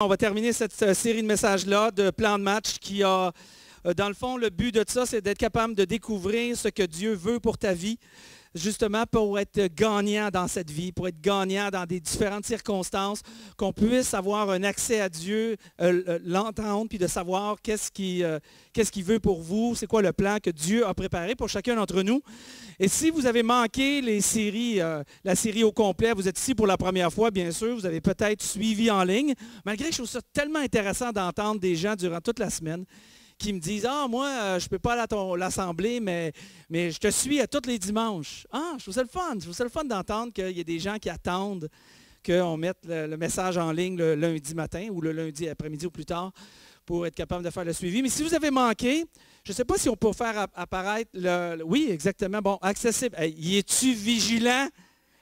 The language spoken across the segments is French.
On va terminer cette série de messages-là, de plan de match qui a, dans le fond, le but de ça, c'est d'être capable de découvrir ce que Dieu veut pour ta vie, justement pour être gagnant dans cette vie, pour être gagnant dans des différentes circonstances, qu'on puisse avoir un accès à Dieu, l'entendre, puis de savoir qu'est-ce qu'il veut pour vous, c'est quoi le plan que Dieu a préparé pour chacun d'entre nous. Et si vous avez manqué les séries, la série au complet, vous êtes ici pour la première fois, bien sûr, vous avez peut-être suivi en ligne, malgré que je trouve ça tellement intéressant d'entendre des gens durant toute la semaine qui me disent « Ah, moi, je ne peux pas aller à l'assemblée, mais je te suis à tous les dimanches. » Ah, je trouve ça le fun. Je trouve ça le fun d'entendre qu'il y a des gens qui attendent qu'on mette le message en ligne le lundi matin ou le lundi après-midi ou plus tard pour être capable de faire le suivi. Mais si vous avez manqué, je ne sais pas si on peut faire apparaître le... Oui, exactement. Bon, accessible. Hey, y es-tu vigilant?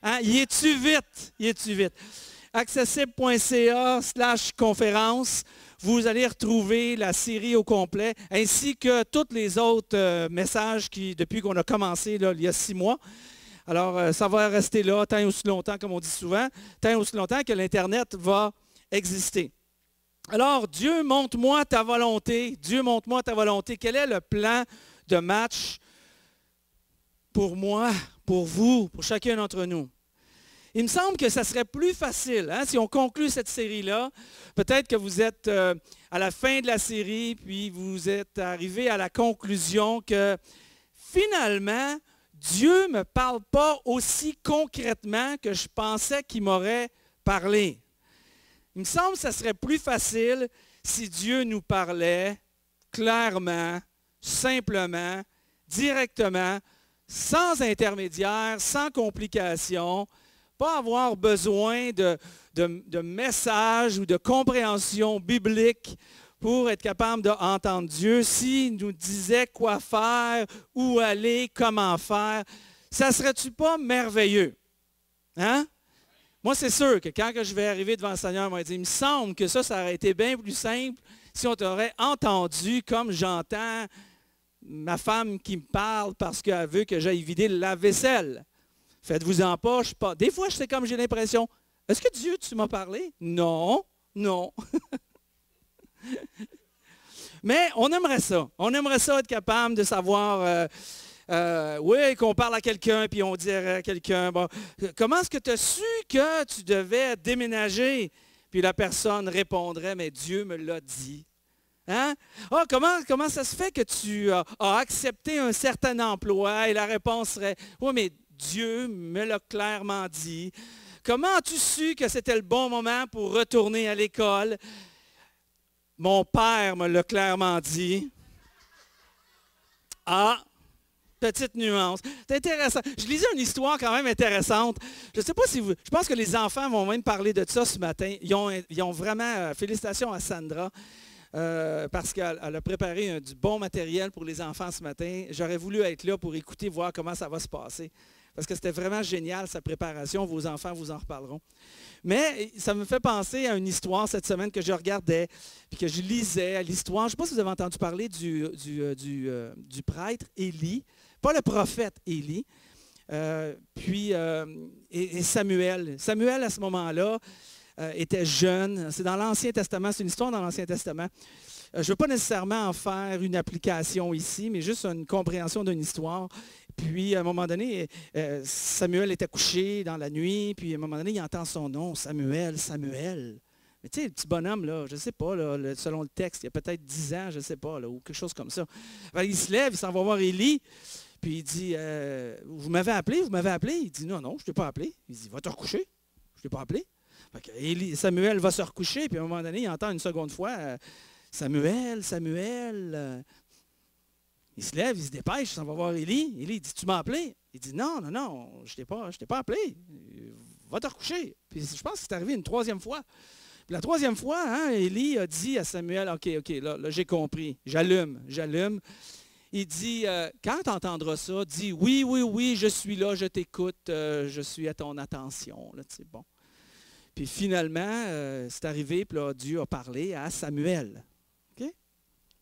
Hein? Y es-tu vite? Y es-tu vite? Accessible.ca/conférence. Vous allez retrouver la série au complet, ainsi que tous les autres messages depuis qu'on a commencé là, il y a 6 mois. Alors, ça va rester là tant et aussi longtemps, comme on dit souvent, tant et aussi longtemps que l'Internet va exister. Alors, Dieu, montre-moi ta volonté. Dieu, montre-moi ta volonté. Quel est le plan de match pour moi, pour vous, pour chacun d'entre nous? Il me semble que ça serait plus facile, hein, si on conclut cette série-là. Peut-être que vous êtes à la fin de la série, puis vous êtes arrivé à la conclusion que finalement, Dieu ne me parle pas aussi concrètement que je pensais qu'il m'aurait parlé. Il me semble que ça serait plus facile si Dieu nous parlait clairement, simplement, directement, sans intermédiaire, sans complication, pas avoir besoin de messages ou de compréhension biblique pour être capable d'entendre Dieu. S'il nous disait quoi faire, où aller, comment faire, ça serait-tu pas merveilleux? Hein? Moi, c'est sûr que quand je vais arriver devant le Seigneur, il m'a dit, il me semble que ça aurait été bien plus simple si on t'aurait entendu comme j'entends ma femme qui me parle parce qu'elle veut que j'aille vider le lave-vaisselle. Faites-vous-en pas, Des fois, c'est comme j'ai l'impression, est-ce que Dieu, tu m'as parlé? Non, non. Mais on aimerait ça. On aimerait ça être capable de savoir, oui, qu'on parle à quelqu'un, puis on dirait à quelqu'un, bon, comment est-ce que tu as su que tu devais déménager? Puis la personne répondrait, mais Dieu me l'a dit. Hein? Ah, comment ça se fait que tu as accepté un certain emploi? Et la réponse serait, oui, mais Dieu me l'a clairement dit. Comment as-tu su que c'était le bon moment pour retourner à l'école? Mon père me l'a clairement dit. Ah, petite nuance. C'est intéressant. Je lisais une histoire quand même intéressante. Je ne sais pas si vous... Je pense que les enfants vont même parler de ça ce matin. Ils ont vraiment... félicitations à Sandra. Parce qu'elle a préparé du bon matériel pour les enfants ce matin. J'aurais voulu être là pour écouter, voir comment ça va se passer. Parce que c'était vraiment génial, sa préparation. Vos enfants vous en reparleront. Mais ça me fait penser à une histoire cette semaine que je regardais, puis que je lisais à l'histoire. Je ne sais pas si vous avez entendu parler du prêtre Élie, pas le prophète Élie, et Samuel. Samuel, à ce moment-là, était jeune. C'est dans l'Ancien Testament, c'est une histoire dans l'Ancien Testament. Je ne veux pas nécessairement en faire une application ici, mais juste une compréhension d'une histoire. Puis, à un moment donné, Samuel était couché dans la nuit, puis à un moment donné, il entend son nom, Samuel, Samuel. Mais tu sais, le petit bonhomme, là, je ne sais pas, là, selon le texte, il y a peut-être 10 ans, je ne sais pas, là, ou quelque chose comme ça. Alors, il se lève, il s'en va voir Élie, puis il dit, vous m'avez appelé, vous m'avez appelé? Il dit, non, non, je ne t'ai pas appelé. Il dit, va te recoucher, je ne t'ai pas appelé. Samuel va se recoucher, puis à un moment donné, il entend une seconde fois, Samuel, Samuel. Il se lève, il se dépêche, il s'en va voir Élie. Élie dit, tu m'as appelé? Il dit, non, non, non, je ne t'ai pas appelé. Va te recoucher. Puis je pense que c'est arrivé une 3e fois. Puis la 3e fois, hein, Élie a dit à Samuel, OK, là j'ai compris, j'allume. Il dit, quand tu entendras ça, dis, oui, je suis là, je t'écoute, je suis à ton attention. Là, bon. Puis finalement, c'est arrivé, puis là, Dieu a parlé à Samuel. Okay?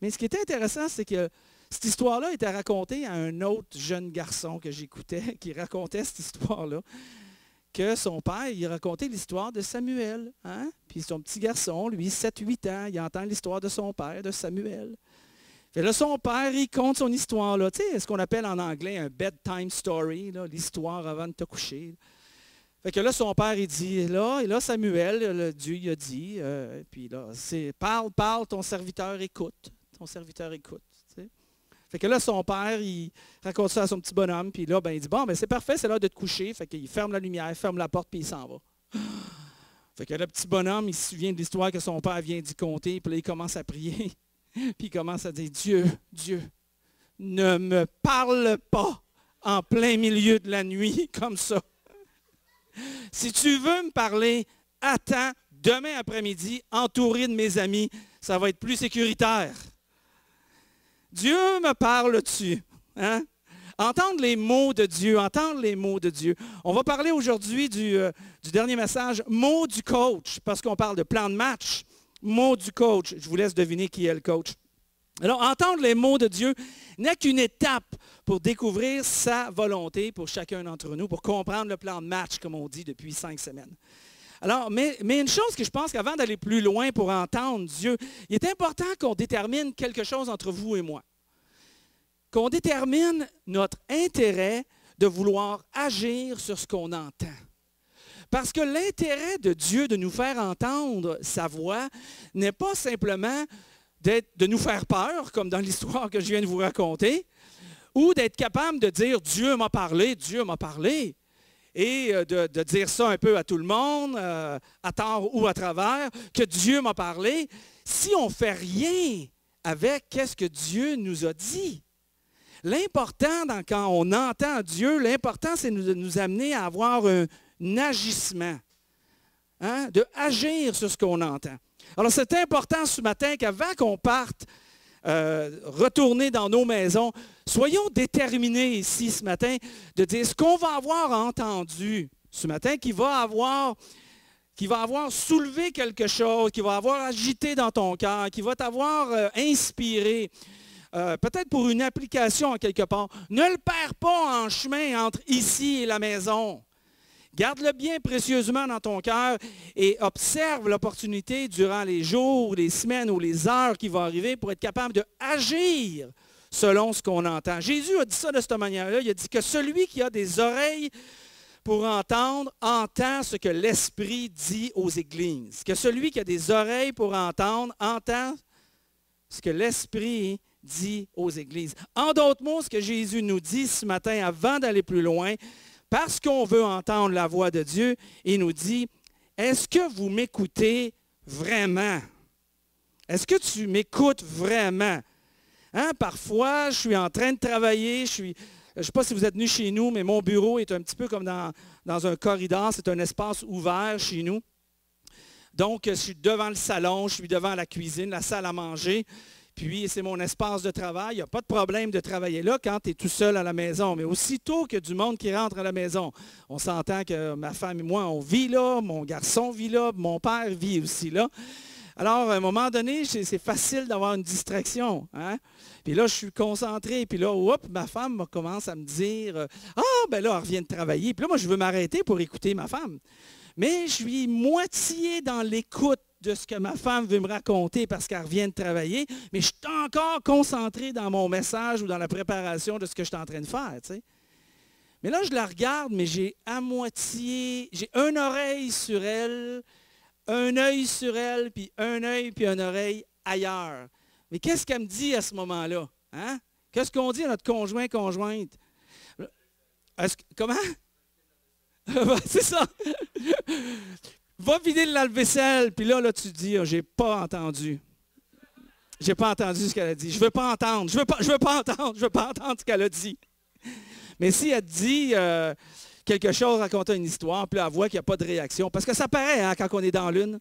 Mais ce qui était intéressant, c'est que cette histoire-là était racontée à un autre jeune garçon que j'écoutais, qui racontait cette histoire-là, que son père, il racontait l'histoire de Samuel. Hein? Puis son petit garçon, lui, 7-8 ans, il entend l'histoire de son père, de Samuel. Et là, son père, il compte son histoire, là. Tu sais, ce qu'on appelle en anglais un bedtime story, l'histoire avant de te coucher. Fait que là, son père, il dit, et là Samuel, Dieu, il a dit, puis là, parle, ton serviteur écoute. Ton serviteur écoute. Tu sais. Fait que là, son père, il raconte ça à son petit bonhomme, puis là, ben, il dit, bon, ben, c'est parfait, c'est l'heure de te coucher. Fait qu'il ferme la lumière, ferme la porte, puis il s'en va. Fait que le petit bonhomme, il se souvient de l'histoire que son père vient d'y conter, puis là, il commence à prier. Puis il commence à dire, Dieu, ne me parle pas en plein milieu de la nuit comme ça. Si tu veux me parler, attends demain après-midi, entouré de mes amis, ça va être plus sécuritaire. Dieu me parle-tu? Hein? Entendre les mots de Dieu, entendre les mots de Dieu. On va parler aujourd'hui du dernier message, mots du coach, parce qu'on parle de plan de match. Mots du coach. Je vous laisse deviner qui est le coach. Alors, entendre les mots de Dieu n'est qu'une étape pour découvrir sa volonté pour chacun d'entre nous, pour comprendre le plan de match, comme on dit depuis 5 semaines. Alors, mais une chose que je pense qu'avant d'aller plus loin pour entendre Dieu, il est important qu'on détermine quelque chose entre vous et moi. Qu'on détermine notre intérêt de vouloir agir sur ce qu'on entend. Parce que l'intérêt de Dieu de nous faire entendre sa voix n'est pas simplement de nous faire peur, comme dans l'histoire que je viens de vous raconter, ou d'être capable de dire « Dieu m'a parlé », et de dire ça un peu à tout le monde, à tort ou à travers, que Dieu m'a parlé, si on ne fait rien avec qu'est-ce que Dieu nous a dit. L'important, quand on entend Dieu, l'important, c'est de nous amener à avoir un agissement, hein, de agir sur ce qu'on entend. Alors, c'est important ce matin qu'avant qu'on parte retourner dans nos maisons, soyons déterminés ici ce matin de dire ce qu'on va avoir entendu ce matin, qui va avoir soulevé quelque chose, qui va avoir agité dans ton cœur, qui va t'avoir inspiré, peut-être pour une application en quelque part. Ne le perds pas en chemin entre ici et la maison. Garde-le bien précieusement dans ton cœur et observe l'opportunité durant les jours, les semaines ou les heures qui vont arriver pour être capable d'agir selon ce qu'on entend. Jésus a dit ça de cette manière-là. Il a dit que celui qui a des oreilles pour entendre, entend ce que l'Esprit dit aux églises. Que celui qui a des oreilles pour entendre, entend ce que l'Esprit dit aux églises. En d'autres mots, ce que Jésus nous dit ce matin, avant d'aller plus loin, parce qu'on veut entendre la voix de Dieu, il nous dit, est-ce que vous m'écoutez vraiment? Est-ce que tu m'écoutes vraiment? Hein, parfois, je suis en train de travailler, je ne sais pas si vous êtes venus chez nous, mais mon bureau est un petit peu comme dans un corridor, c'est un espace ouvert chez nous. Donc, je suis devant le salon, je suis devant la cuisine, la salle à manger. Puis, c'est mon espace de travail. Il n'y a pas de problème de travailler là quand tu es tout seul à la maison. Mais aussitôt qu'il y a du monde qui rentre à la maison, on s'entend que ma femme et moi, on vit là, mon garçon vit là, mon père vit aussi là. Alors, à un moment donné, c'est facile d'avoir une distraction. Hein? Puis là, je suis concentré. Puis là, ma femme commence à me dire « Ah, ben là, elle revient de travailler. » Puis là, moi, je veux m'arrêter pour écouter ma femme. Mais je suis moitié dans l'écoute de ce que ma femme veut me raconter parce qu'elle revient de travailler, mais je suis encore concentré dans mon message ou dans la préparation de ce que je suis en train de faire. Tu sais. Mais là, je la regarde, mais j'ai une oreille sur elle, un œil sur elle, puis un œil, puis une oreille ailleurs. Mais qu'est-ce qu'elle me dit à ce moment-là? Hein? Qu'est-ce qu'on dit à notre conjoint, conjointe? Comment? C'est ça. Va vider le lave-vaisselle. Puis là, tu dis, j'ai pas entendu. J'ai pas entendu ce qu'elle a dit. Je veux pas entendre. Je veux pas entendre ce qu'elle a dit. Mais si elle dit quelque chose, raconter une histoire, puis elle voit qu'il n'y a pas de réaction. Parce que ça paraît hein, quand on est dans l'une.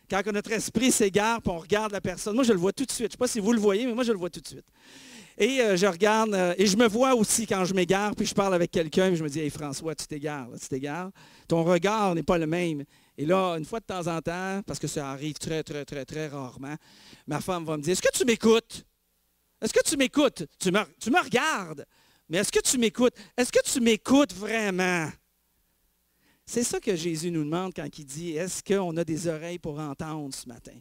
Quand notre esprit s'égare, puis on regarde la personne. Moi, je le vois tout de suite. Je ne sais pas si vous le voyez, mais moi, je le vois tout de suite. Et je regarde, et je me vois aussi quand je m'égare, puis je parle avec quelqu'un, puis je me dis, « Hey François, tu t'égares. Ton regard n'est pas le même. » Et là, une fois de temps en temps, parce que ça arrive très, très, très, très rarement, ma femme va me dire, « Est-ce que tu m'écoutes? Est-ce que tu m'écoutes? Tu me regardes, mais est-ce que tu m'écoutes? Est-ce que tu m'écoutes vraiment? » C'est ça que Jésus nous demande quand il dit, est-ce qu'on a des oreilles pour entendre ce matin?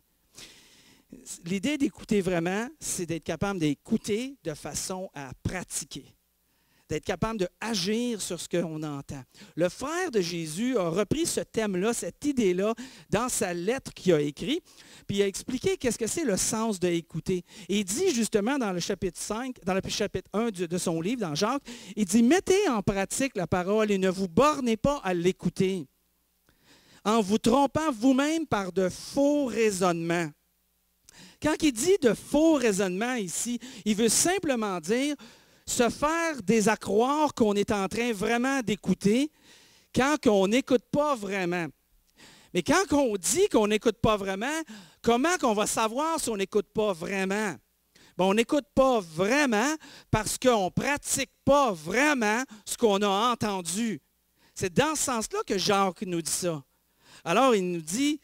L'idée d'écouter vraiment, c'est d'être capable d'écouter de façon à pratiquer, d'être capable d'agir sur ce qu'on entend. Le frère de Jésus a repris ce thème-là, cette idée-là, dans sa lettre qu'il a écrite, puis il a expliqué qu'est-ce que c'est le sens d'écouter. Et il dit justement dans le chapitre 5, dans le chapitre 1 de son livre, dans Jacques, il dit « Mettez en pratique la parole et ne vous bornez pas à l'écouter, en vous trompant vous-même par de faux raisonnements. » Quand il dit de faux raisonnements ici, il veut simplement dire se faire désaccroire qu'on est en train vraiment d'écouter quand on n'écoute pas vraiment. Mais quand on dit qu'on n'écoute pas vraiment, comment qu'on va savoir si on n'écoute pas vraiment? Bien, on n'écoute pas vraiment parce qu'on ne pratique pas vraiment ce qu'on a entendu. C'est dans ce sens-là que Jacques nous dit ça. Alors, il nous dit,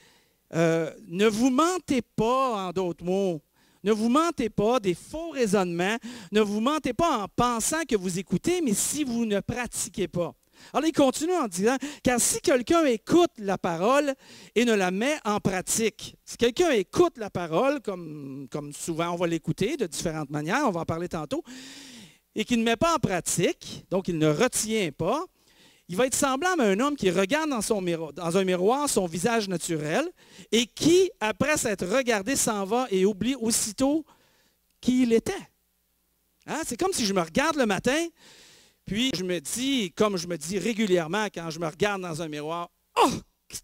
ne vous mentez pas, en d'autres mots. Ne vous mentez pas des faux raisonnements. Ne vous mentez pas en pensant que vous écoutez, mais si vous ne pratiquez pas. Alors, il continue en disant, car si quelqu'un écoute la parole et ne la met en pratique, si quelqu'un écoute la parole, comme souvent on va l'écouter de différentes manières, on va en parler tantôt, et qu'il ne met pas en pratique, donc il ne retient pas, il va être semblable à un homme qui regarde dans un miroir son visage naturel et qui, après s'être regardé, s'en va et oublie aussitôt qui il était. Hein? C'est comme si je me regarde le matin, puis je me dis, comme je me dis régulièrement quand je me regarde dans un miroir, « Oh,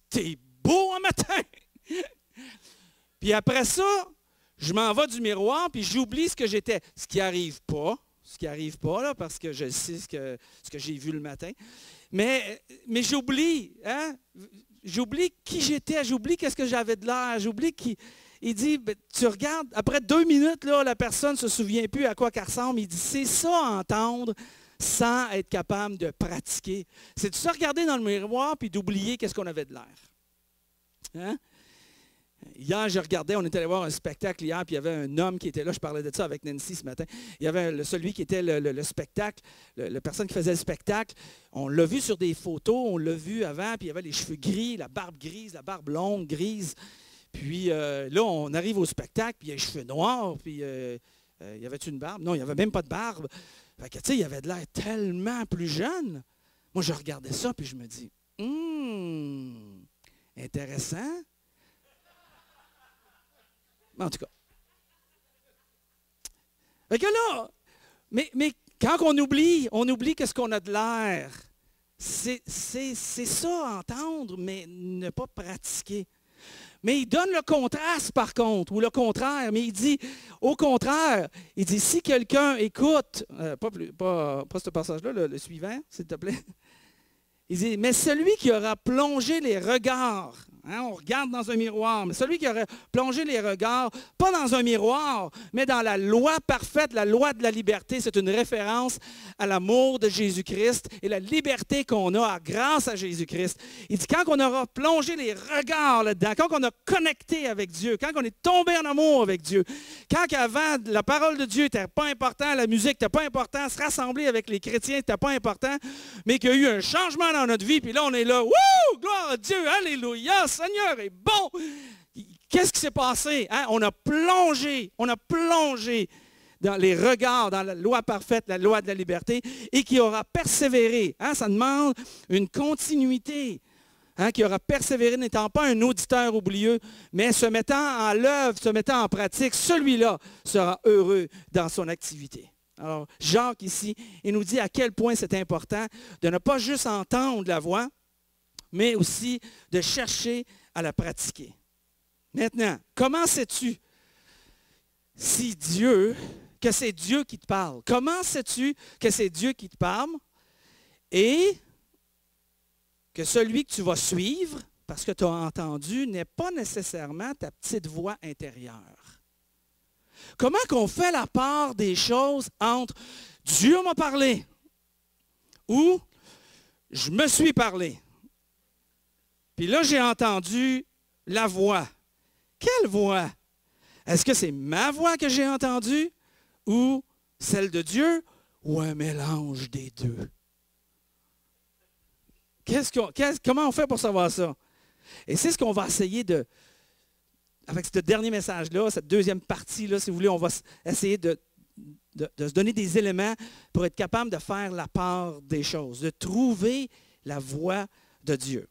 t'es beau un matin! » Puis après ça, je m'en vais du miroir, puis j'oublie ce que j'étais. Ce qui n'arrive pas, là, parce que je sais ce que j'ai vu le matin. Mais j'oublie, hein? J'oublie qui j'étais, j'oublie qu'est-ce que j'avais de l'air, j'oublie qui. Il dit, ben, tu regardes, après 2 minutes, là, la personne ne se souvient plus à quoi qu'elle ressemble. Il dit, c'est ça entendre sans être capable de pratiquer. C'est de se regarder dans le miroir puis d'oublier qu'est-ce qu'on avait de l'air. Hein? Hier, je regardais, on était allé voir un spectacle hier, puis il y avait un homme qui était là, je parlais de ça avec Nancy ce matin. Il y avait celui qui était le spectacle, la personne qui faisait le spectacle. On l'a vu sur des photos, on l'a vu avant, puis il y avait les cheveux gris, la barbe grise, la barbe longue, grise. Puis là, on arrive au spectacle, puis il y a les cheveux noirs, puis il y avait-tu une barbe? Non, il n'y avait même pas de barbe. Fait que, tu sais, il avait de l'air tellement plus jeune. Moi, je regardais ça, puis je me dis, intéressant. En tout cas. Fait que là, mais quand on oublie qu'est-ce qu'on a de l'air. C'est ça, entendre, mais ne pas pratiquer. Mais il donne le contraste, par contre, ou le contraire. Mais il dit, au contraire, il dit, si quelqu'un écoute, pas ce passage-là, le suivant, s'il te plaît. Il dit, mais celui qui aura plongé les regards, hein, on regarde dans un miroir, mais celui qui aura plongé les regards, pas dans un miroir, mais dans la loi parfaite, la loi de la liberté, c'est une référence à l'amour de Jésus-Christ et la liberté qu'on a grâce à Jésus-Christ. Il dit, quand on aura plongé les regards là-dedans, quand on a connecté avec Dieu, quand on est tombé en amour avec Dieu, quand avant la parole de Dieu n'était pas important, la musique n'était pas important, se rassembler avec les chrétiens n'était pas important, mais qu'il y a eu un changement dans notre vie, puis là, on est là, wouh, gloire à Dieu, alléluia, Seigneur est bon. Qu'est-ce qui s'est passé? Hein? On a plongé dans les regards, dans la loi parfaite, la loi de la liberté, et qui aura persévéré. Hein? Ça demande une continuité. Hein? Qui aura persévéré, n'étant pas un auditeur oublieux, mais se mettant en l'œuvre, se mettant en pratique, celui-là sera heureux dans son activité. Alors, Jacques ici, il nous dit à quel point c'est important de ne pas juste entendre la voix, mais aussi de chercher à la pratiquer. Maintenant, comment sais-tu que c'est Dieu qui te parle? Comment sais-tu que c'est Dieu qui te parle et que celui que tu vas suivre, parce que tu as entendu, n'est pas nécessairement ta petite voix intérieure? Comment qu'on fait la part des choses entre Dieu m'a parlé ou je me suis parlé? Puis là, j'ai entendu la voix. Quelle voix? Est-ce que c'est ma voix que j'ai entendue ou celle de Dieu ou un mélange des deux? Comment on fait pour savoir ça? Et c'est ce qu'on va essayer de, avec ce dernier message-là, cette deuxième partie-là, si vous voulez, on va essayer de se donner des éléments pour être capable de faire la part des choses, de trouver la voie de Dieu.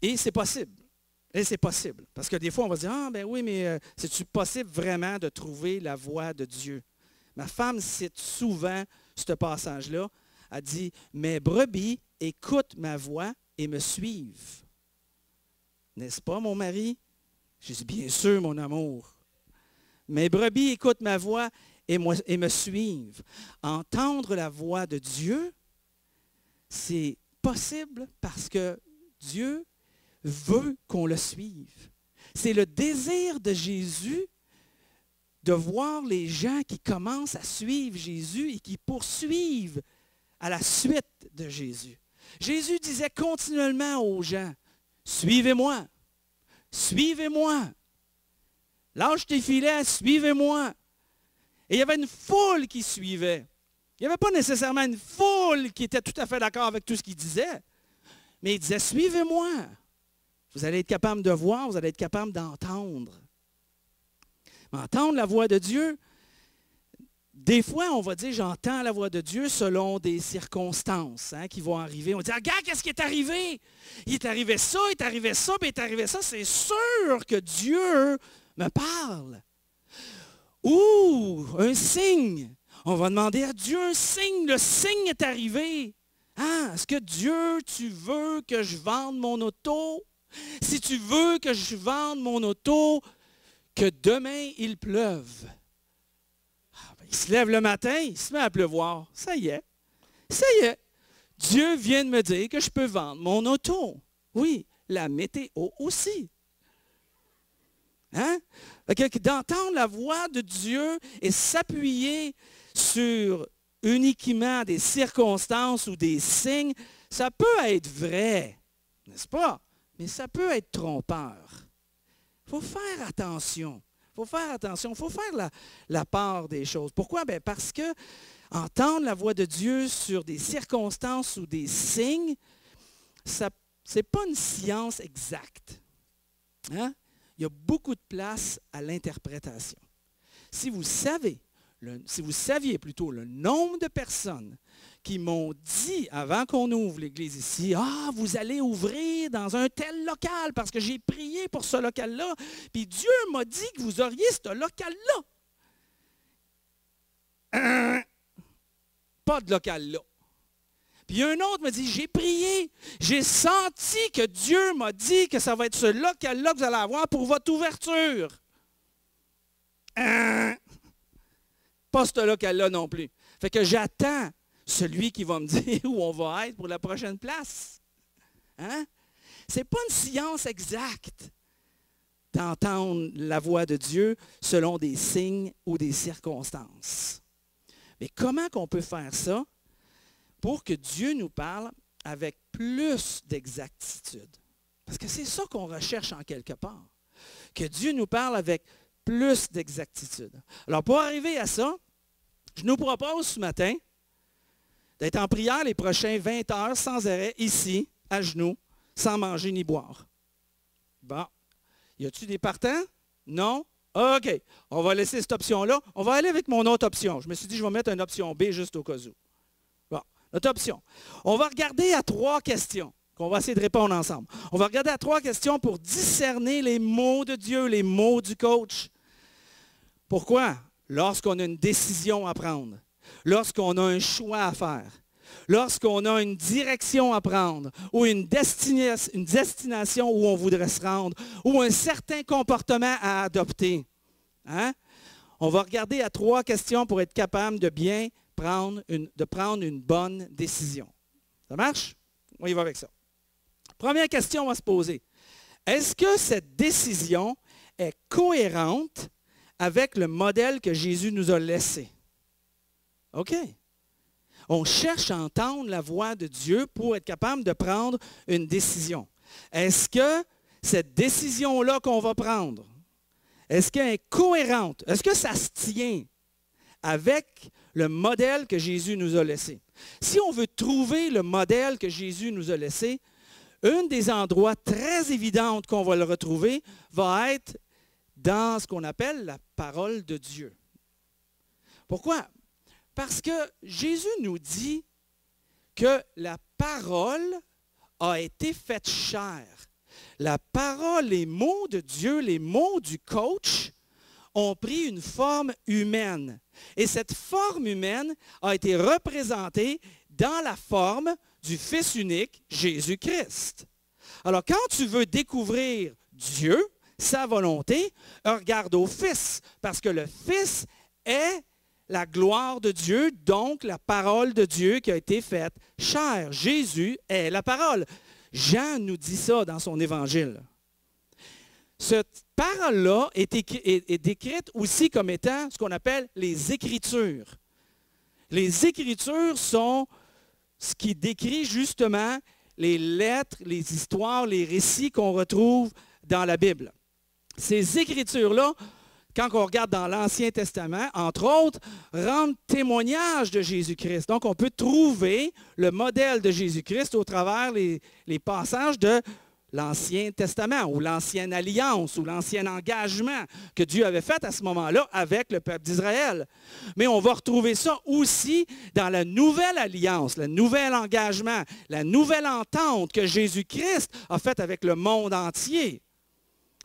Et c'est possible. Et c'est possible. Parce que des fois, on va dire, ah ben oui, mais c'est-tu possible vraiment de trouver la voie de Dieu? Ma femme cite souvent ce passage-là. Elle dit, mes brebis écoutent ma voix et me suivent. N'est-ce pas, mon mari? Je dis, bien sûr, mon amour. Mes brebis écoutent ma voix et me suivent. Entendre la voix de Dieu, c'est possible parce que Dieu veut qu'on le suive. C'est le désir de Jésus de voir les gens qui commencent à suivre Jésus et qui poursuivent à la suite de Jésus. Jésus disait continuellement aux gens, « Suivez-moi, suivez-moi. Lâche tes filets, suivez-moi. » Et il y avait une foule qui suivait. Il n'y avait pas nécessairement une foule qui était tout à fait d'accord avec tout ce qu'il disait, mais il disait, « Suivez-moi. » Vous allez être capable de voir, vous allez être capable d'entendre. Mais entendre la voix de Dieu, des fois, on va dire, j'entends la voix de Dieu selon des circonstances qui vont arriver. On dit, regarde, qu'est-ce qui est arrivé? Il est arrivé ça, il est arrivé ça, puis il est arrivé ça. C'est sûr que Dieu me parle. Ou un signe. On va demander à Dieu un signe. Le signe est arrivé. Est-ce que Dieu, tu veux que je vende mon auto? Si tu veux que je vende mon auto, que demain il pleuve. Il se lève le matin, il se met à pleuvoir. Ça y est. Ça y est. Dieu vient de me dire que je peux vendre mon auto. Oui, la météo aussi. Hein? D'entendre la voix de Dieu et s'appuyer sur uniquement des circonstances ou des signes, ça peut être vrai, n'est-ce pas? Mais ça peut être trompeur. Il faut faire attention. Il faut faire attention. Il faut faire la part des choses. Pourquoi? Bien, parce que entendre la voix de Dieu sur des circonstances ou des signes, ce n'est pas une science exacte. Hein? Il y a beaucoup de place à l'interprétation. Si vous saviez plutôt le nombre de personnes qui m'ont dit, avant qu'on ouvre l'église ici, « Ah, vous allez ouvrir dans un tel local parce que j'ai prié pour ce local-là, puis Dieu m'a dit que vous auriez ce local-là. » Pas de local-là. Puis un autre me dit, « J'ai prié, j'ai senti que Dieu m'a dit que ça va être ce local-là que vous allez avoir pour votre ouverture. » Pas ce local-là non plus. Fait que j'attends celui qui va me dire où on va être pour la prochaine place. Hein? Ce n'est pas une science exacte d'entendre la voix de Dieu selon des signes ou des circonstances. Mais comment qu'on peut faire ça pour que Dieu nous parle avec plus d'exactitude? Parce que c'est ça qu'on recherche en quelque part. Que Dieu nous parle avec plus d'exactitude. Alors, pour arriver à ça, je nous propose ce matin d'être en prière les prochains 20 heures sans arrêt, ici, à genoux, sans manger ni boire. Bon. Y a-t-il des partants? Non? OK. On va laisser cette option-là. On va aller avec mon autre option. Je me suis dit, je vais mettre une option B juste au cas où. Bon. Notre option. On va regarder à 3 questions qu'on va essayer de répondre ensemble. On va regarder à 3 questions pour discerner les mots de Dieu, les mots du coach. Pourquoi? Lorsqu'on a une décision à prendre, lorsqu'on a un choix à faire, lorsqu'on a une direction à prendre, ou une destination où on voudrait se rendre, ou un certain comportement à adopter. Hein? On va regarder à 3 questions pour être capable de bien prendre une bonne décision. Ça marche? On y va avec ça. Première question, on va se poser. Est-ce que cette décision est cohérente avec le modèle que Jésus nous a laissé? OK. On cherche à entendre la voix de Dieu pour être capable de prendre une décision. Est-ce que cette décision-là qu'on va prendre, est-ce qu'elle est cohérente? Est-ce que ça se tient avec le modèle que Jésus nous a laissé. Si on veut trouver le modèle que Jésus nous a laissé, un des endroits très évidents qu'on va le retrouver va être dans ce qu'on appelle la parole de Dieu. Pourquoi? Parce que Jésus nous dit que la parole a été faite chair. La parole, les mots de Dieu, les mots du coach ont pris une forme humaine. Et cette forme humaine a été représentée dans la forme du Fils unique, Jésus-Christ. Alors, quand tu veux découvrir Dieu, sa volonté, regarde au Fils, parce que le Fils est la gloire de Dieu, donc la parole de Dieu qui a été faite chair. Jésus est la parole. Jean nous dit ça dans son évangile. Cette parole-là est décrite aussi comme étant ce qu'on appelle les Écritures. Les Écritures sont ce qui décrit justement les lettres, les histoires, les récits qu'on retrouve dans la Bible. Ces Écritures-là, quand on regarde dans l'Ancien Testament, entre autres, rendent témoignage de Jésus-Christ. Donc, on peut trouver le modèle de Jésus-Christ au travers les passages de l'Ancien Testament ou l'Ancienne Alliance ou l'Ancien Engagement que Dieu avait fait à ce moment-là avec le peuple d'Israël. Mais on va retrouver ça aussi dans la Nouvelle Alliance, le Nouvel Engagement, la Nouvelle Entente que Jésus-Christ a faite avec le monde entier.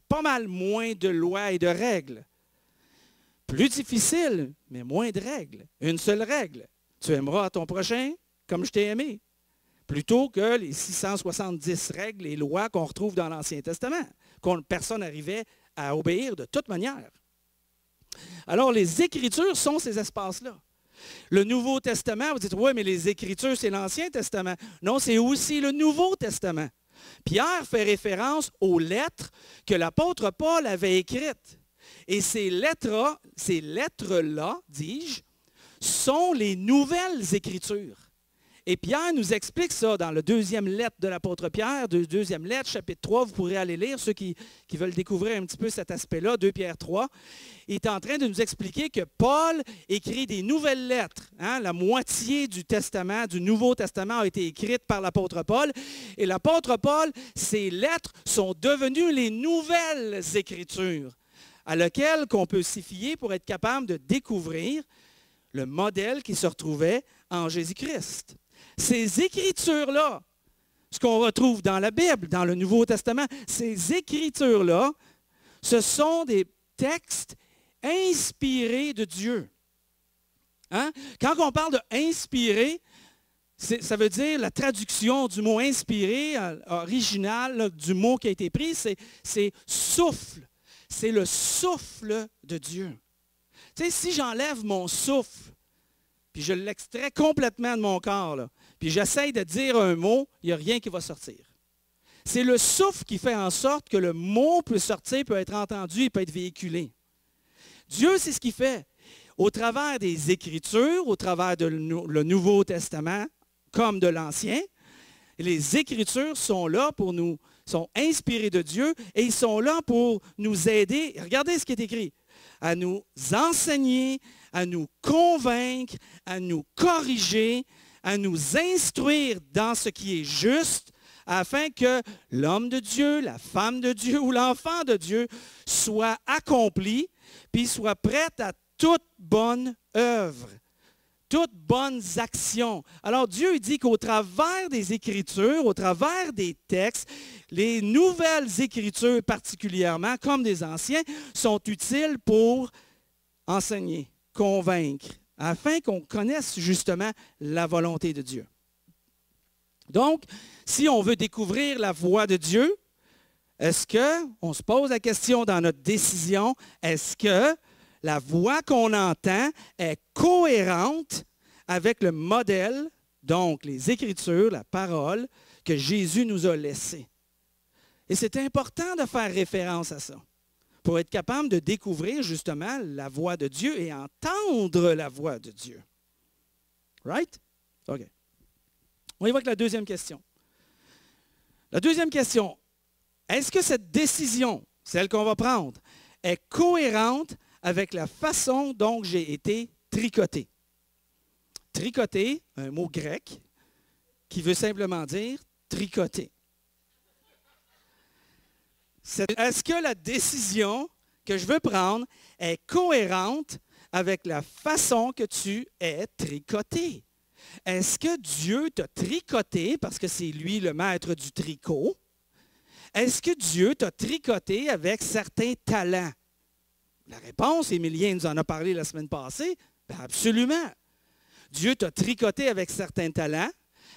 Pas mal moins de lois et de règles. Plus difficile, mais moins de règles. Une seule règle. Tu aimeras ton prochain comme je t'ai aimé. Plutôt que les 670 règles et lois qu'on retrouve dans l'Ancien Testament, que personne n'arrivait à obéir de toute manière. Alors, les Écritures sont ces espaces-là. Le Nouveau Testament, vous dites, oui, mais les Écritures, c'est l'Ancien Testament. Non, c'est aussi le Nouveau Testament. Pierre fait référence aux lettres que l'apôtre Paul avait écrites. Et ces lettres-là, dis-je, sont les nouvelles Écritures. Et Pierre nous explique ça dans la deuxième lettre de l'apôtre Pierre, deuxième lettre, chapitre 3, vous pourrez aller lire, ceux qui veulent découvrir un petit peu cet aspect-là, 2 Pierre 3. Il est en train de nous expliquer que Paul écrit des nouvelles lettres. Hein? La moitié du Testament, du Nouveau Testament a été écrite par l'apôtre Paul. Et l'apôtre Paul, ces lettres sont devenues les nouvelles Écritures, à laquelle qu'on peut s'y fier pour être capable de découvrir le modèle qui se retrouvait en Jésus-Christ. Ces Écritures-là, ce qu'on retrouve dans la Bible, dans le Nouveau Testament, ces Écritures-là, ce sont des textes inspirés de Dieu. Hein? Quand on parle de « inspiré », ça veut dire la traduction du mot « inspiré », original là, du mot qui a été pris, c'est « souffle ». C'est le souffle de Dieu. Tu sais, si j'enlève mon souffle, puis je l'extrais complètement de mon corps, là, puis j'essaye de dire un mot, il n'y a rien qui va sortir. C'est le souffle qui fait en sorte que le mot peut sortir, peut être entendu et peut être véhiculé. Dieu, c'est ce qu'il fait. Au travers des Écritures, au travers de le Nouveau Testament, comme de l'Ancien, les Écritures sont là pour nous, sont inspirées de Dieu et ils sont là pour nous aider. Regardez ce qui est écrit. À nous enseigner, à nous convaincre, à nous corriger, à nous instruire dans ce qui est juste, afin que l'homme de Dieu, la femme de Dieu ou l'enfant de Dieu soit accompli, puis soit prêt à toute bonne œuvre, toutes bonnes actions. Alors Dieu dit qu'au travers des Écritures, au travers des textes, les nouvelles Écritures particulièrement, comme des anciens, sont utiles pour enseigner, convaincre, afin qu'on connaisse justement la volonté de Dieu. Donc, si on veut découvrir la voie de Dieu, est-ce qu'on se pose la question dans notre décision, est-ce que la voix qu'on entend est cohérente avec le modèle, donc les Écritures, la parole que Jésus nous a laissée? Et c'est important de faire référence à ça pour être capable de découvrir justement la voix de Dieu et entendre la voix de Dieu. Right? OK. On y va avec la deuxième question. La deuxième question, est-ce que cette décision, celle qu'on va prendre, est cohérente avec la façon dont j'ai été tricoter. Tricoter, un mot grec qui veut simplement dire tricoter. Est-ce que la décision que je veux prendre est cohérente avec la façon que tu es tricoté? Est-ce que Dieu t'a tricoté parce que c'est lui le maître du tricot? Est-ce que Dieu t'a tricoté avec certains talents? La réponse, Émilien nous en a parlé la semaine passée, bien absolument. Dieu t'a tricoté avec certains talents,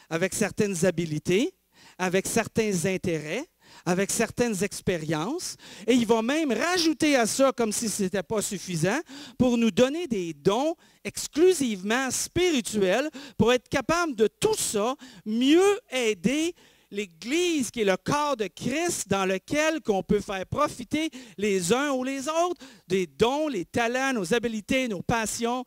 avec certaines habiletés, avec certains intérêts, avec certaines expériences, et il va même rajouter à ça, comme si ce n'était pas suffisant, pour nous donner des dons exclusivement spirituels, pour être capable de tout ça, mieux aider l'Église qui est le corps de Christ dans lequel on peut faire profiter les uns ou les autres des dons, les talents, nos habiletés, nos passions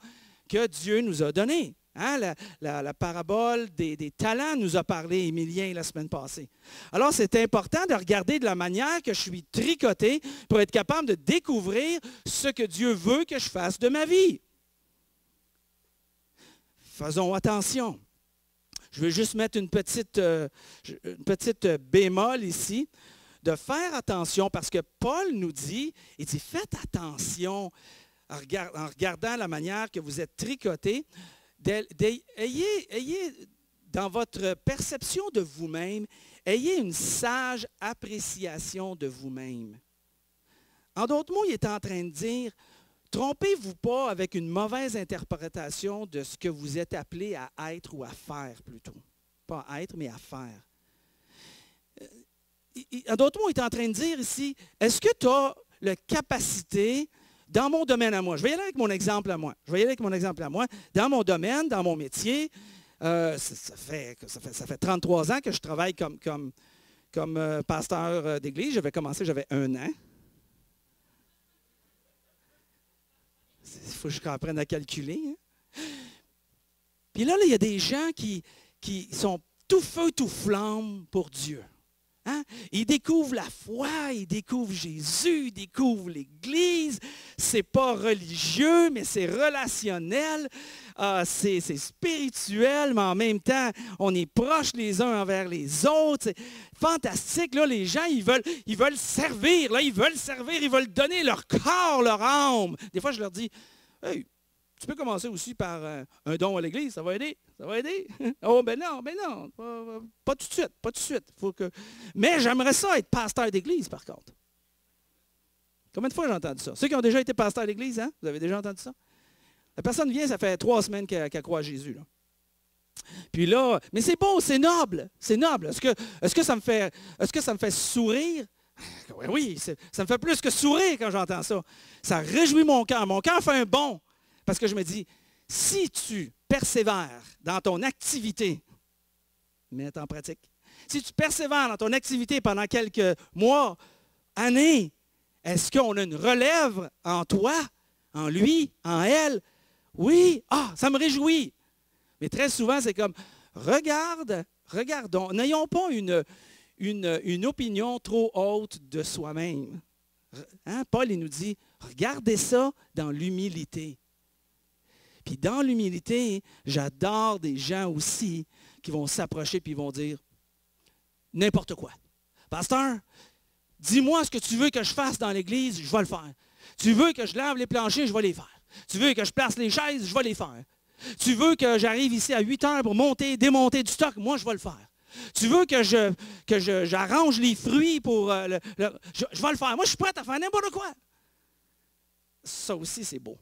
que Dieu nous a donnés. Hein, la parabole des talents nous a parlé Émilien la semaine passée. Alors, c'est important de regarder de la manière que je suis tricoté pour être capable de découvrir ce que Dieu veut que je fasse de ma vie. Faisons attention. Je veux juste mettre une petite bémol ici, de faire attention parce que Paul nous dit, il dit, faites attention en regardant la manière que vous êtes tricoté. Ayez dans votre perception de vous-même, ayez une sage appréciation de vous-même. En d'autres mots, il est en train de dire, trompez-vous pas avec une mauvaise interprétation de ce que vous êtes appelé à être ou à faire plutôt. Pas à être, mais à faire. En d'autres mots, il est en train de dire ici, est-ce que tu as la capacité dans mon domaine à moi? Je vais y aller avec mon exemple à moi. Dans mon domaine, dans mon métier, ça fait 33 ans que je travaille comme pasteur d'église. J'avais commencé, j'avais 1 an. Il faut que je apprenne à calculer. Hein? Puis là, il y a des gens qui sont tout feu, tout flamme pour Dieu. Hein? Ils découvrent la foi, ils découvrent Jésus, ils découvrent l'Église. C'est pas religieux, mais c'est relationnel, c'est spirituel, mais en même temps, on est proches les uns envers les autres. C'est fantastique. Là, les gens, ils veulent servir. Là, ils veulent donner leur corps, leur âme. Des fois, je leur dis, hey, tu peux commencer aussi par un don à l'Église, ça va aider. Ça va aider? Oh, ben non, pas tout de suite. Mais j'aimerais ça être pasteur d'église, par contre. Combien de fois j'ai entendu ça? Ceux qui ont déjà été pasteurs d'église, hein? Vous avez déjà entendu ça? La personne vient, ça fait 3 semaines qu'elle croit à Jésus. Là. Puis là, mais c'est beau, c'est noble. C'est noble. Est-ce que ça me fait sourire? Oui, ça me fait plus que sourire quand j'entends ça. Ça réjouit mon cœur. Mon cœur fait un bond. Parce que je me dis, si tu persévères dans ton activité, mets en pratique, si tu persévères dans ton activité pendant quelques mois, années, est-ce qu'on a une relève en toi, en lui, en elle? Oui, ça me réjouit. Mais très souvent, c'est comme, regardons, n'ayons pas une opinion trop haute de soi-même. Hein? Paul, il nous dit, regardez ça dans l'humilité. Puis dans l'humilité, j'adore des gens aussi qui vont s'approcher et vont dire n'importe quoi. Pasteur, dis-moi ce que tu veux que je fasse dans l'Église, je vais le faire. Tu veux que je lave les planchers, je vais les faire. Tu veux que je place les chaises, je vais les faire. Tu veux que j'arrive ici à 8 heures pour monter, démonter du stock, moi je vais le faire. Tu veux que j'arrange les fruits pour... je vais le faire. Moi je suis prête à faire n'importe quoi. Ça aussi c'est beau.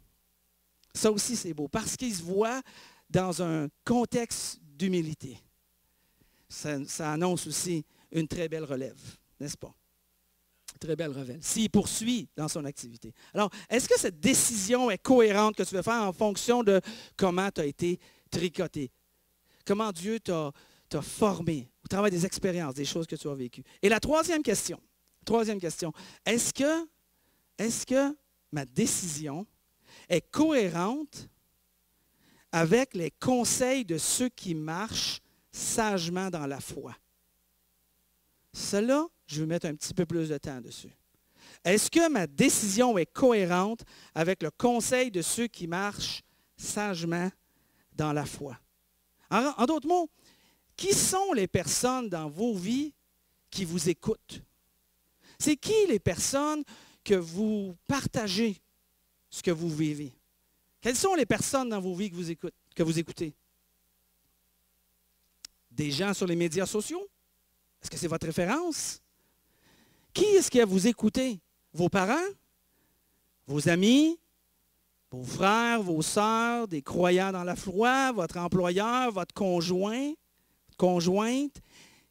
Ça aussi, c'est beau, parce qu'il se voit dans un contexte d'humilité. Ça annonce aussi une très belle relève, n'est-ce pas? Très belle relève. S'il poursuit dans son activité. Alors, est-ce que cette décision est cohérente que tu veux faire en fonction de comment tu as été tricoté? Comment Dieu t'a formé au travers des expériences, des choses que tu as vécues? Et la troisième question, est-ce que ma décision est cohérente avec les conseils de ceux qui marchent sagement dans la foi? Cela, je vais mettre un petit peu plus de temps dessus. Est-ce que ma décision est cohérente avec le conseil de ceux qui marchent sagement dans la foi. En d'autres mots, qui sont les personnes dans vos vies qui vous écoutent? C'est qui les personnes que vous partagez ce que vous vivez? Quelles sont les personnes dans vos vies que vous écoutez? Des gens sur les médias sociaux? Est-ce que c'est votre référence? Qui est-ce que vous écoutez? Vos parents? Vos amis? Vos frères, vos sœurs, des croyants dans la foi, votre employeur, votre conjointe?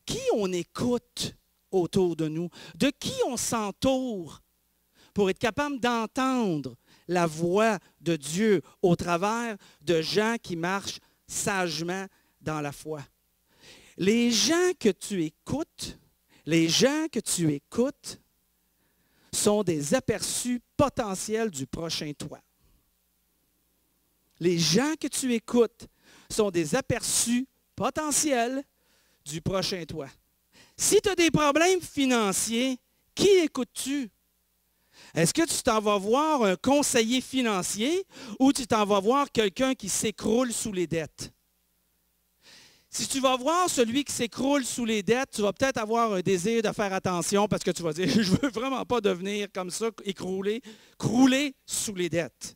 Qui on écoute autour de nous? De qui on s'entoure pour être capable d'entendre la voix de Dieu au travers de gens qui marchent sagement dans la foi? Les gens que tu écoutes sont des aperçus potentiels du prochain toi. Les gens que tu écoutes sont des aperçus potentiels du prochain toi. Si tu as des problèmes financiers, qui écoutes-tu? Est-ce que tu t'en vas voir un conseiller financier ou tu t'en vas voir quelqu'un qui s'écroule sous les dettes? Si tu vas voir celui qui s'écroule sous les dettes, tu vas peut-être avoir un désir de faire attention parce que tu vas dire, je ne veux vraiment pas devenir comme ça, crouler sous les dettes.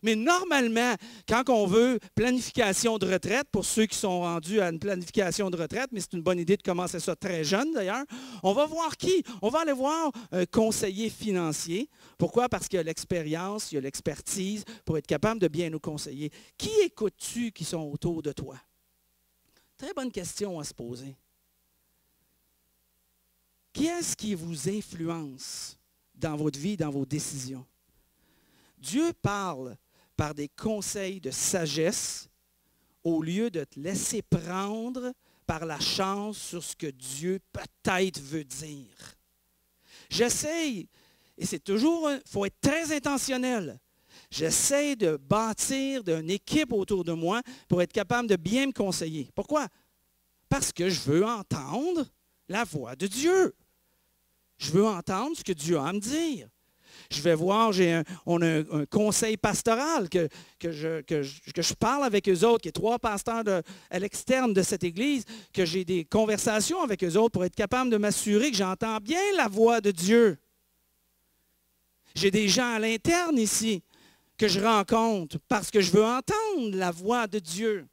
Mais normalement, quand on veut planification de retraite, pour ceux qui sont rendus à une planification de retraite, mais c'est une bonne idée de commencer ça très jeune d'ailleurs, on va voir qui? On va aller voir un conseiller financier. Pourquoi? Parce qu'il y a l'expérience, il y a l'expertise pour être capable de bien nous conseiller. Qui écoutes-tu qui sont autour de toi? Très bonne question à se poser. Qui est-ce qui vous influence dans votre vie, dans vos décisions? Dieu parle par des conseils de sagesse au lieu de te laisser prendre par la chance sur ce que Dieu peut-être veut dire. J'essaye, et c'est toujours, il faut être très intentionnel. J'essaie de bâtir une équipe autour de moi pour être capable de bien me conseiller. Pourquoi? Parce que je veux entendre la voix de Dieu. Je veux entendre ce que Dieu a à me dire. Je vais voir, on a un conseil pastoral que je parle avec eux autres, qui est 3 pasteurs à l'externe de cette église, que j'ai des conversations avec eux autres pour être capable de m'assurer que j'entends bien la voix de Dieu. J'ai des gens à l'interne ici que je rencontre parce que je veux entendre la voix de Dieu.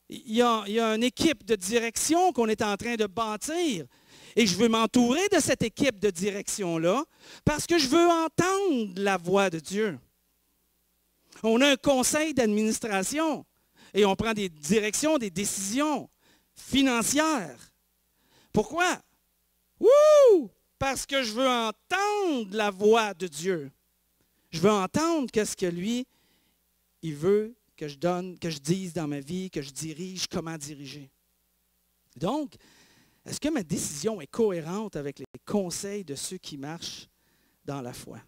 Il y a une équipe de direction qu'on est en train de bâtir. Et je veux m'entourer de cette équipe de direction-là parce que je veux entendre la voix de Dieu. On a un conseil d'administration et on prend des directions, des décisions financières. Pourquoi? Parce que je veux entendre la voix de Dieu. Je veux entendre qu'est-ce que lui, il veut que je donne, que je dise dans ma vie, que je dirige, comment diriger. Donc, est-ce que ma décision est cohérente avec les conseils de ceux qui marchent dans la foi?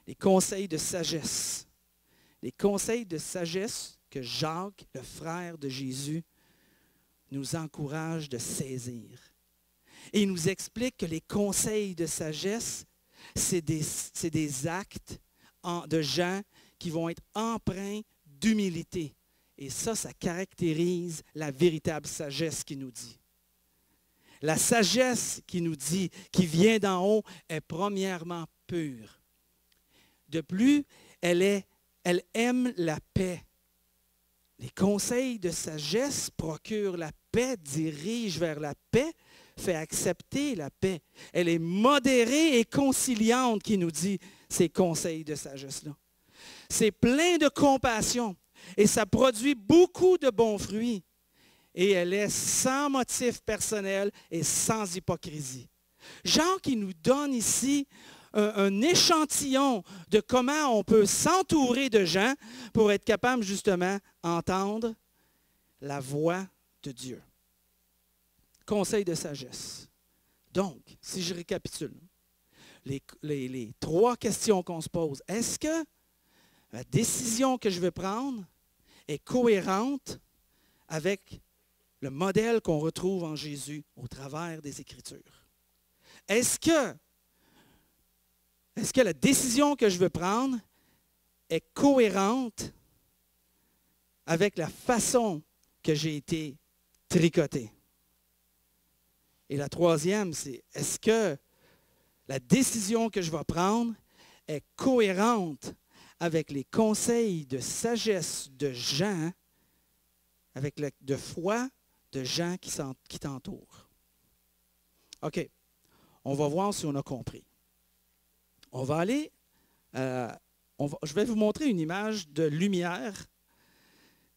Les conseils de sagesse. Les conseils de sagesse que Jacques, le frère de Jésus, nous encourage de saisir. Et il nous explique que les conseils de sagesse, c'est des actes de gens qui vont être empreints d'humilité. Et ça caractérise la véritable sagesse qui nous dit. La sagesse qui nous dit, qui vient d'en haut, est premièrement pure. De plus, elle aime la paix. Les conseils de sagesse procurent la paix, dirigent vers la paix, fait accepter la paix. Elle est modérée et conciliante, qui nous dit ces conseils de sagesse-là. C'est plein de compassion et ça produit beaucoup de bons fruits. Et elle est sans motif personnel et sans hypocrisie. Jean qui nous donne ici un échantillon de comment on peut s'entourer de gens pour être capable justement d'entendre la voix de Dieu. Conseil de sagesse. Donc, si je récapitule, les 3 questions qu'on se pose. Est-ce que la décision que je vais prendre est cohérente avec le modèle qu'on retrouve en Jésus au travers des Écritures? Est-ce que la décision que je veux prendre est cohérente avec la façon que j'ai été tricoté. Et la troisième, c'est est-ce que la décision que je vais prendre est cohérente avec les conseils de sagesse de gens, avec de foi de gens qui t'entourent. OK. On va voir si on a compris. On va aller, je vais vous montrer une image de lumière.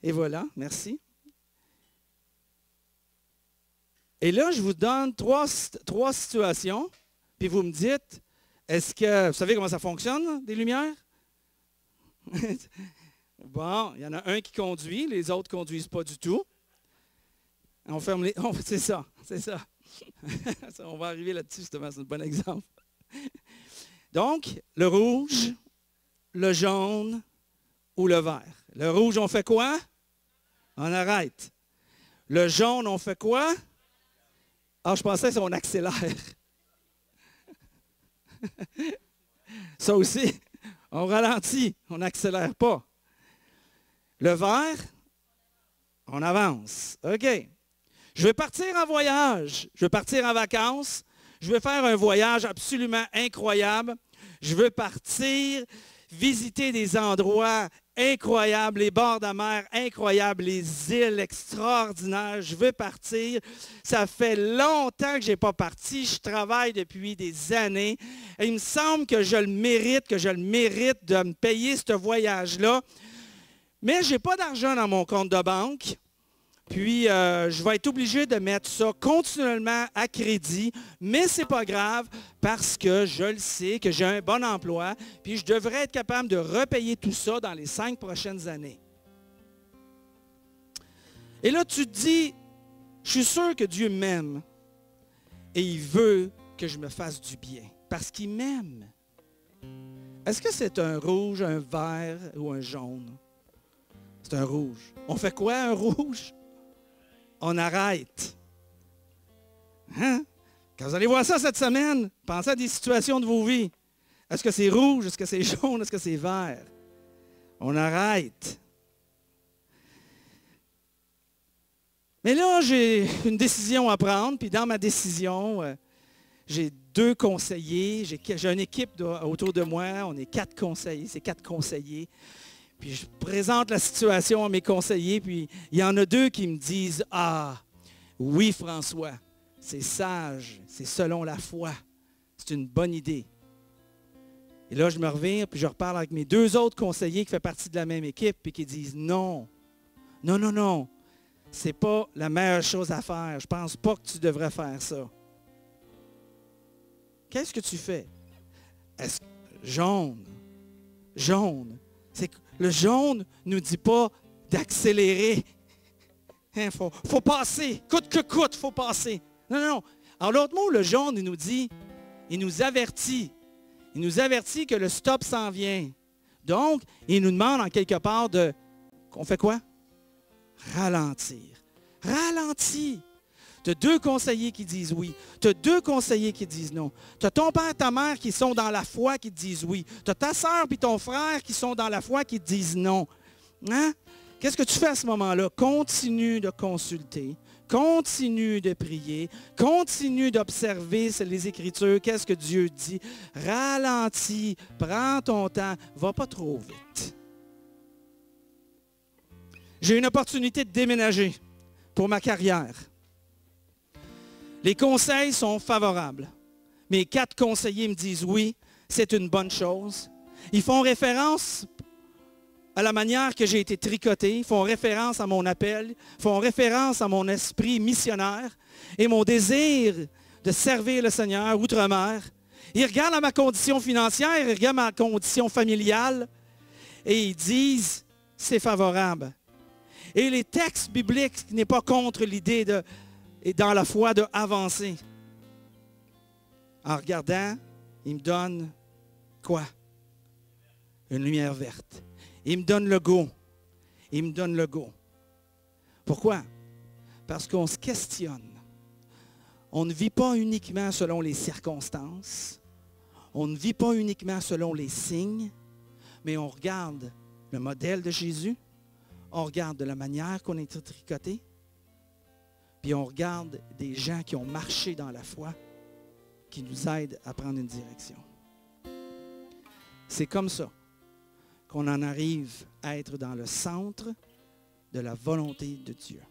Et voilà, merci. Et là, je vous donne trois situations, puis vous me dites, est-ce que, vous savez comment ça fonctionne, des lumières? Bon, il y en a un qui conduit, les autres ne conduisent pas du tout. On ferme les... c'est ça, c'est ça. On va arriver là-dessus, justement, c'est un bon exemple. Donc, le rouge, le jaune ou le vert. Le rouge, on fait quoi? On arrête. Le jaune, on fait quoi? Ah, je pensais qu'on accélère. Ça aussi, on ralentit, on n'accélère pas. Le vert, on avance. OK. Je vais partir en voyage, je vais partir en vacances, je vais faire un voyage absolument incroyable. Je veux partir visiter des endroits incroyables, les bords de mer incroyables, les îles extraordinaires. Je veux partir. Ça fait longtemps que je n'ai pas parti. Je travaille depuis des années. Et il me semble que je le mérite de me payer ce voyage-là. Mais je n'ai pas d'argent dans mon compte de banque. Puis, je vais être obligé de mettre ça continuellement à crédit, mais ce n'est pas grave parce que je le sais, que j'ai un bon emploi, puis je devrais être capable de repayer tout ça dans les 5 prochaines années. Et là, tu te dis, je suis sûr que Dieu m'aime et il veut que je me fasse du bien parce qu'il m'aime. Est-ce que c'est un rouge, un vert ou un jaune? C'est un rouge. On fait quoi, un rouge? On arrête. Hein? Quand vous allez voir ça cette semaine, pensez à des situations de vos vies. Est-ce que c'est rouge? Est-ce que c'est jaune? Est-ce que c'est vert? On arrête. Mais là, j'ai une décision à prendre, puis dans ma décision, j'ai 2 conseillers, j'ai une équipe autour de moi, on est 4 conseillers, c'est 4 conseillers. Puis je présente la situation à mes conseillers, puis il y en a 2 qui me disent « Ah, oui François, c'est sage, c'est selon la foi, c'est une bonne idée. » Et là, je me reviens, puis je reparle avec mes 2 autres conseillers qui font partie de la même équipe, puis qui disent « Non, non, non, non, c'est pas la meilleure chose à faire, je pense pas que tu devrais faire ça. » Qu'est-ce que tu fais? Est-ce jaune, jaune. Le jaune ne nous dit pas d'accélérer. Il faut passer. Coûte que coûte, il faut passer. Non, non, non. En l'autre mot, le jaune, il nous dit, il nous avertit. Il nous avertit que le stop s'en vient. Donc, il nous demande en quelque part qu'on fait quoi? Ralentir. Ralentis. Tu as 2 conseillers qui disent oui. Tu as 2 conseillers qui disent non. Tu as ton père et ta mère qui sont dans la foi qui te disent oui. Tu as ta soeur et ton frère qui sont dans la foi qui te disent non. Hein? Qu'est-ce que tu fais à ce moment-là? Continue de consulter. Continue de prier. Continue d'observer les Écritures. Qu'est-ce que Dieu dit? Ralentis. Prends ton temps. Va pas trop vite. J'ai une opportunité de déménager pour ma carrière. Les conseils sont favorables. Mes 4 conseillers me disent oui, c'est une bonne chose. Ils font référence à la manière que j'ai été tricoté, ils font référence à mon appel, ils font référence à mon esprit missionnaire et mon désir de servir le Seigneur outre-mer. Ils regardent à ma condition financière, ils regardent ma condition familiale et ils disent c'est favorable. Et les textes bibliques n'est pas contre l'idée de et dans la foi d'avancer. En regardant, il me donne quoi? Une lumière verte. Il me donne le go. Il me donne le go. Pourquoi? Parce qu'on se questionne. On ne vit pas uniquement selon les circonstances. On ne vit pas uniquement selon les signes, mais on regarde le modèle de Jésus, on regarde de la manière qu'on est tricoté, puis on regarde des gens qui ont marché dans la foi, qui nous aident à prendre une direction. C'est comme ça qu'on en arrive à être dans le centre de la volonté de Dieu.